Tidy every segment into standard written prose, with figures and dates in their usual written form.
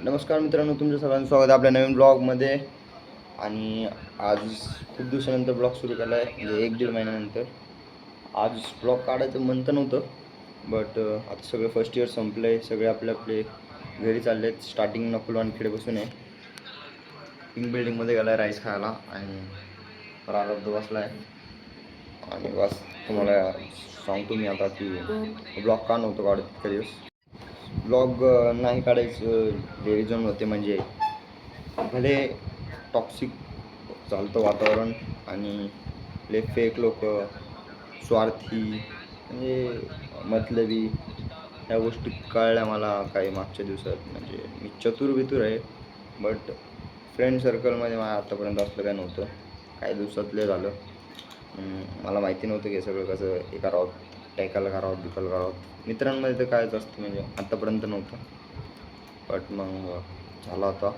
नमस्कार मित्रांनो, तुमचं सगळ्यांचं स्वागत आहे आपल्या नवीन ब्लॉगमध्ये. आणि आज खूप दिवसानंतर ब्लॉग सुरू केला आहे, म्हणजे 1-1.5 महिन्यानंतर. आज ब्लॉग काढायचं म्हणतं नव्हतं, बट आता सगळं फर्स्ट इयर संपलं आहे, सगळे आपले घरी चालले आहेत. स्टार्टिंग नकुलवानखेडे बसून आहे, पिंक बिल्डिंगमध्ये गेला आहे राईस खायला आणि प्रारब्ध बसला आहे. आणि बस तुम्हाला सांगतो मी आता की ब्लॉग का नव्हतं काढत इतके दिवस. ब्लॉग नाही काढायचं रिझन होते, म्हणजे भले टॉक्सिक चालतं वातावरण आणि लय फेक लोक, स्वार्थी, म्हणजे मतलबी, ह्या गोष्टी कळल्या मला काही मागच्या दिवसात. म्हणजे मी चतुर आहे, बट फ्रेंड सर्कलमध्ये मला आत्तापर्यंत असलं काय नव्हतं. काही दिवसातले झालं. मला माहिती नव्हतं की सगळं कसं हे करावं, टायकाला करावं, दुखायला करावं. मित्रांमध्ये तर कायच असतं, म्हणजे आत्तापर्यंत नव्हतं. बट मग झालं आता,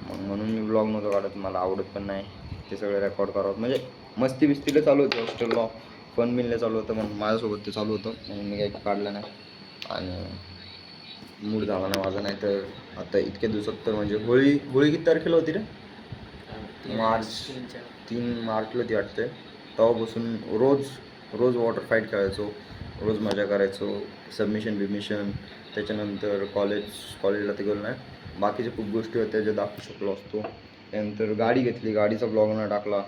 मग म्हणून मी ब्लॉग नव्हतं काढत. मला आवडत पण नाही ते सगळे रेकॉर्ड करावं. म्हणजे मस्ती बिस्तीला चालू होते, हॉस्टेलला फन बिनला चालू होतं, म्हणून माझ्यासोबत ते चालू होतं, म्हणून मी काही काढलं नाही. आणि मूड झाला नाही माझा. नाही तर आता इतक्या दिवसात तर म्हणजे होळी किती तारखेला होती रे? मार्च 3 मार्चला ती वाटते. तेव्हापासून रोज वॉटर फाईट खेळायचो, रोज मजा करायचो, सबमिशन त्याच्यानंतर कॉलेजला ते गेलो नाही. बाकीच्या खूप गोष्टी होत्या ज्या दाखवू शकलो असतो. त्यानंतर गाडी घेतली, गाडीचा ब्लॉग नाही टाकला.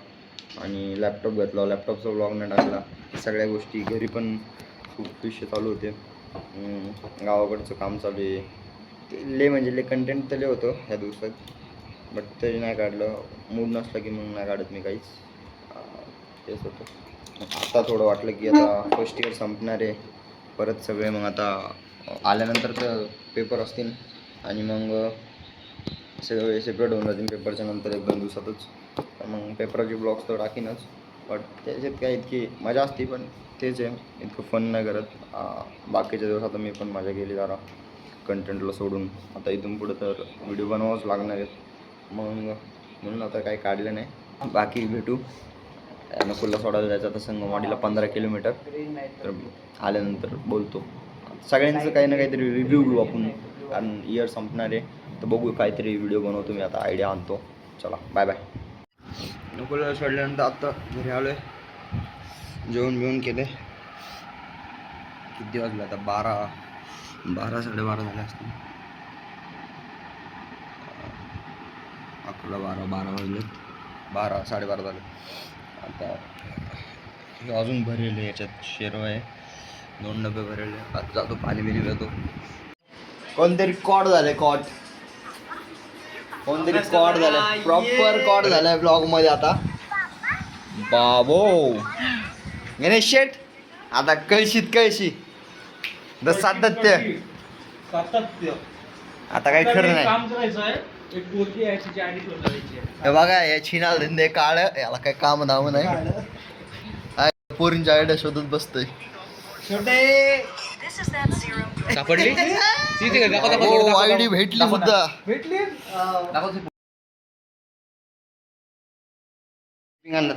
आणि लॅपटॉप घेतला, लॅपटॉपचा ब्लॉग नाही टाकला. सगळ्या गोष्टी घरी पण खूप विषय चालू होते. गावाकडचं काम चालू आहे, ते म्हणजे कंटेंट तर होतं ह्या दिवसात, बट तरी नाही काढलं. मूड नसला की मग नाही काढत मी काहीच. तेच होतं. आता थोडं वाटलं की आता फर्स्ट इयर संपणार आहे, परत सगळे मग आता आल्यानंतर तर पेपर असतील आणि मग सगळे सेपरेट होऊन जातील पेपरच्या नंतर 1-2 दिवसातच. तर मग पेपराचे ब्लॉग्स तर टाकीनच, बट त्याच्यात काय इतकी मजा असते, पण तेच आहे, इतकं फन नाही करत. बाकीच्या दिवसात आता मी पण मजा केली जरा कंटेंटला सोडून. आता इथून पुढं तर व्हिडिओ बनवावंच लागणार आहेत, मग म्हणून आता काही काढलं नाही. बाकी भेटू. नकुलला सोडायला जायचं आता संगमवाडीला 15 किलोमीटर, तर आल्यानंतर बोलतो. सगळ्यांचं काही ना काहीतरी रिव्ह्यू घेऊ आपण, कारण इयर संपणार आहे, तर बघू काहीतरी व्हिडिओ बनवतो मी आता, आयडिया आणतो. चला बाय बाय. नकुलला सोडल्यानंतर आता घरी आलो आहे, जेवण केले. किती वाजले आता? 12-12:30 झाले असतील. 11-12 वाजले, 12-12:30 झाले. आता अजून भरेले याच्यात शेरवा आहे, 2 डबे भरेले. आता जातो पाणी बिणी पितो. कोणतरी कॉड झाले, कोणतरी कॉड झालं, प्रॉपर कॉड झालाय ब्लॉग मध्ये आता. बाबो गणेश शेठ, आता कळशी सातत्य आता काही खरं नाही. हे बघा, या छिनाल धंदे काळ, याला काही काम धाम नाही. पोरींच्या आयडिया शोधत बसतोय. सापडली आयडी भेटली सुद्धा.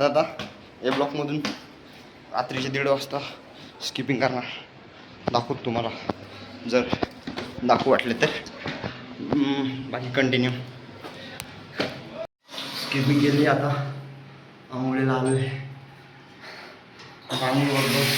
आता या ब्लॉक मधून रात्रीचे 1:30 वाजता स्किपिंग करणार, दाखवतो तुम्हाला जर दाखवू वाटले तर. बाकी कंटिन्यू स्किपिंग केली. आता आंघोळीला आलोय, आंघोळ करतो.